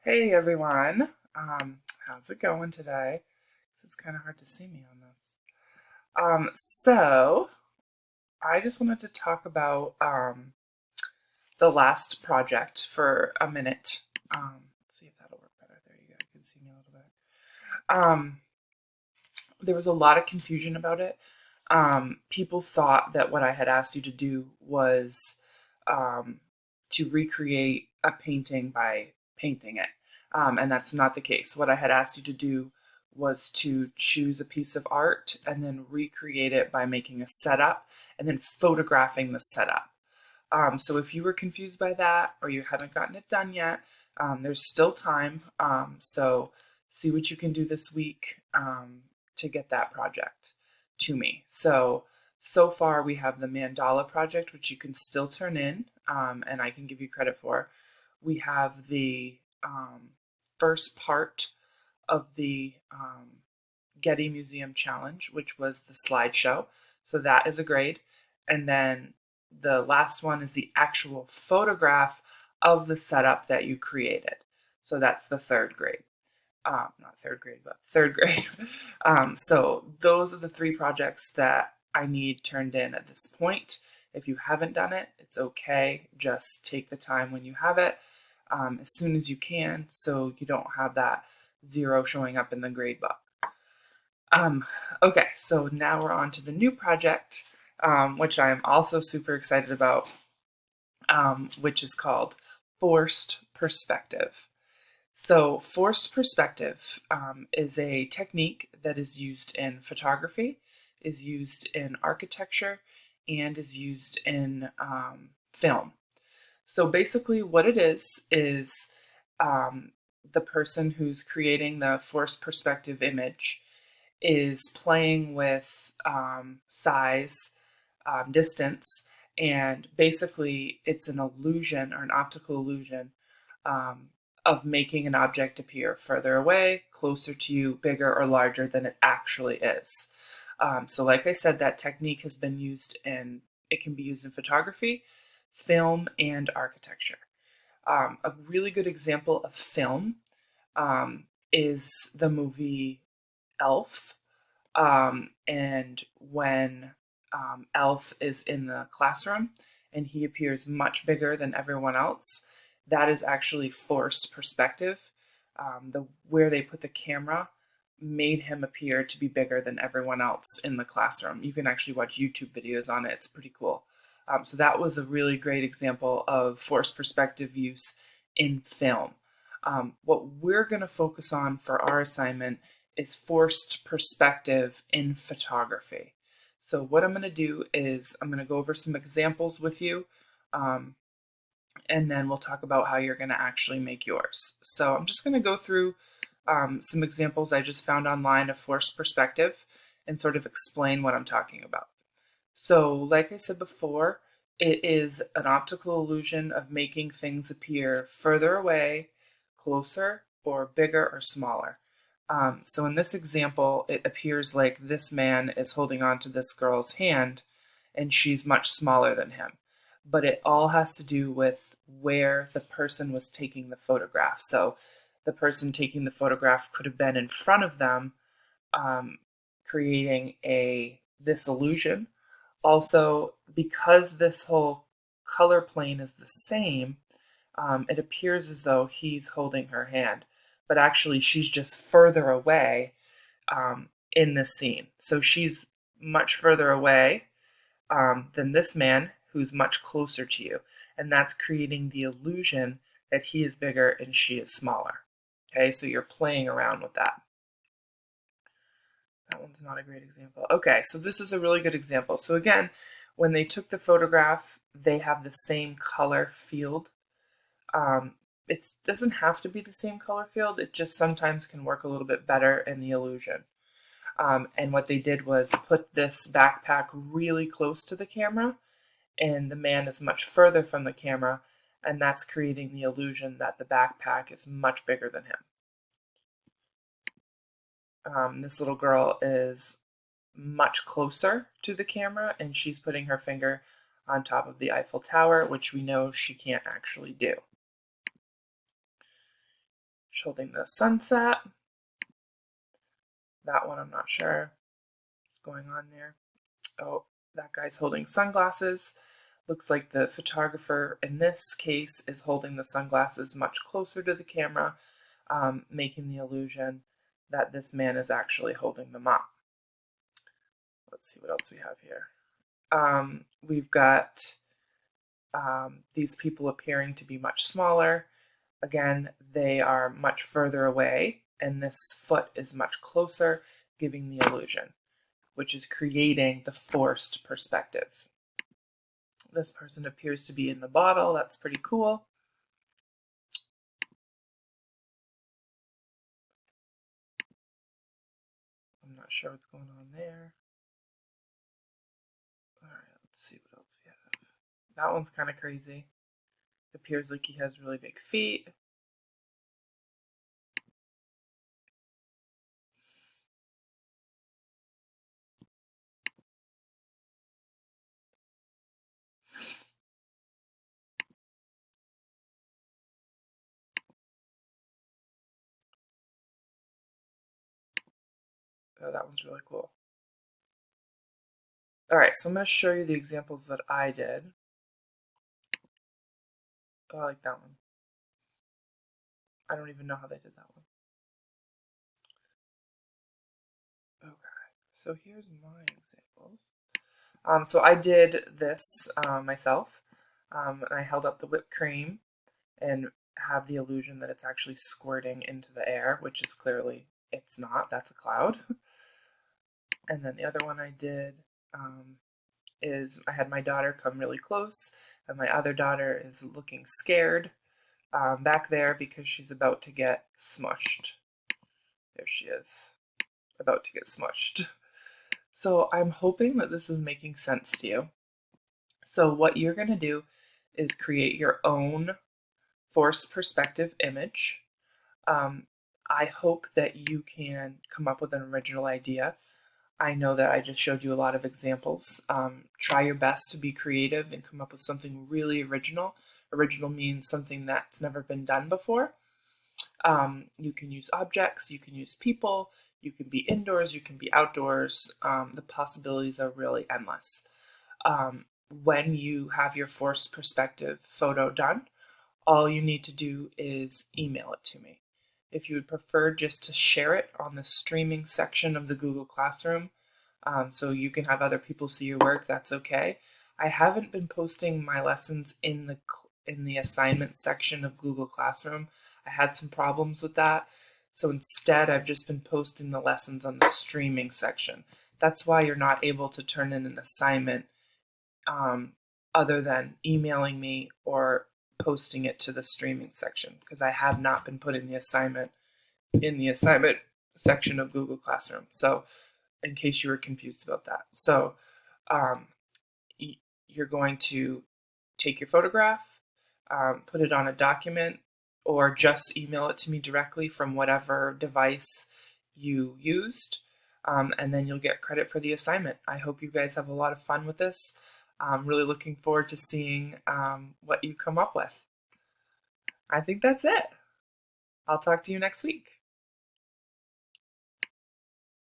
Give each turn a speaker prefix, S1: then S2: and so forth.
S1: Hey everyone, how's it going today? This is kind of hard to see me on this. So I just wanted to talk about the last project for a minute. Let's see if that'll work better. There you go. You can see me a little bit. There was a lot of confusion about it. People thought that what I had asked you to do was um, to recreate a painting by painting it. And that's not the case. What I had asked you to do was to choose a piece of art and then recreate it by making a setup and then photographing the setup. So if you were confused by that or you haven't gotten it done yet, there's still time. So see what you can do this week to get that project to me. So far we have the mandala project, which you can still turn in, and I can give you credit for. We have the first part of the Getty Museum Challenge, which was the slideshow. So that is a grade. And then the last one is the actual photograph of the setup that you created. So that's the third grade. Not third grade, but third grade. So those are the three projects that I need turned in at this point. If you haven't done it, it's okay. Just take the time when you have it as soon as you can so you don't have that zero showing up in the grade book. Um, okay, so now we're on to the new project, which I am also super excited about, which is called Forced Perspective. So, forced perspective is a technique that is used in photography, is used in architecture, and is used in film. So, basically, what it is um, the person who's creating the forced perspective image is playing with size, distance, and basically it's an illusion or an optical illusion um, of making an object appear further away, closer to you, bigger or larger than it actually is. So, like I said, that technique has been used in, it can be used in photography, film, and architecture. A really good example of film is the movie Elf. And when Elf is in the classroom and he appears much bigger than everyone else, that is actually forced perspective. The where they put the camera made him appear to be bigger than everyone else in the classroom. You can actually watch YouTube videos on it. It's pretty cool. So that was a really great example of forced perspective use in film. What we're going to focus on for our assignment is forced perspective in photography. So what I'm going to do is I'm going to go over some examples with you, um, and then we'll talk about how you're going to actually make yours. So I'm just going to go through some examples I just found online of forced perspective and sort of explain what I'm talking about. So, like I said before, it is an optical illusion of making things appear further away, closer, or bigger or smaller. So, in this example, it appears like this man is holding on to this girl's hand and she's much smaller than him. But it all has to do with where the person was taking the photograph. So, the person taking the photograph could have been in front of them, um, creating a this illusion. Also, because this whole color plane is the same, it appears as though he's holding her hand, but actually she's just further away in this scene. So she's much further away than this man who's much closer to you. And that's creating the illusion that he is bigger and she is smaller. Okay, so you're playing around with that. That one's not a great example. Okay, so this is a really good example. So again, when they took the photograph, they have the same color field. It doesn't have to be the same color field. It just sometimes can work a little bit better in the illusion. And what they did was put this backpack really close to the camera, and the man is much further from the camera, and that's creating the illusion that the backpack is much bigger than him. This little girl is much closer to the camera and she's putting her finger on top of the Eiffel Tower, which we know she can't actually do. holding the sunset. That one I'm not sure what's going on there. Oh, that guy's holding sunglasses. Looks like the photographer in this case is holding the sunglasses much closer to the camera, making the illusion that this man is actually holding them up. Let's see what else we have here. We've got these people appearing to be much smaller. Again, they are much further away, and this foot is much closer, giving the illusion, which is creating the forced perspective. This person appears to be in the bottle. That's pretty cool. I'm not sure what's going on there. All right, let's see what else we have. That one's kind of crazy. It appears like he has really big feet. Oh, that one's really cool. All right, so I'm going to show you the examples that I did. Oh, I like that one. I don't even know how they did that one. Okay, so here's my examples. So I did this myself. And I held up the whipped cream and have the illusion that it's actually squirting into the air, which is clearly it's not. That's a cloud. And then the other one I did is I had my daughter come really close, and my other daughter is looking scared back there because she's about to get smushed. There she is, about to get smushed. So I'm hoping that this is making sense to you. So what you're going to do is create your own forced perspective image. I hope that you can come up with an original idea. I know that I just showed you a lot of examples. Try your best to be creative and come up with something really original. Original means something that's never been done before. You can use objects, you can use people, you can be indoors, you can be outdoors. The possibilities are really endless. When you have your forced perspective photo done, all you need to do is email it to me. If you would prefer just to share it on the streaming section of the Google Classroom, so you can have other people see your work, that's okay. I haven't been posting my lessons in the assignment section of Google Classroom. I had some problems with that, so instead I've just been posting the lessons on the streaming section. That's why you're not able to turn in an assignment other than emailing me or posting it to the streaming section, because I have not been putting the assignment in the assignment section of Google Classroom. So in case you were confused about that. So you're going to take your photograph, put it on a document, or just email it to me directly from whatever device you used, and then you'll get credit for the assignment. I hope you guys have a lot of fun with this. I'm really looking forward to seeing what you come up with. I think that's it. I'll talk to you next week.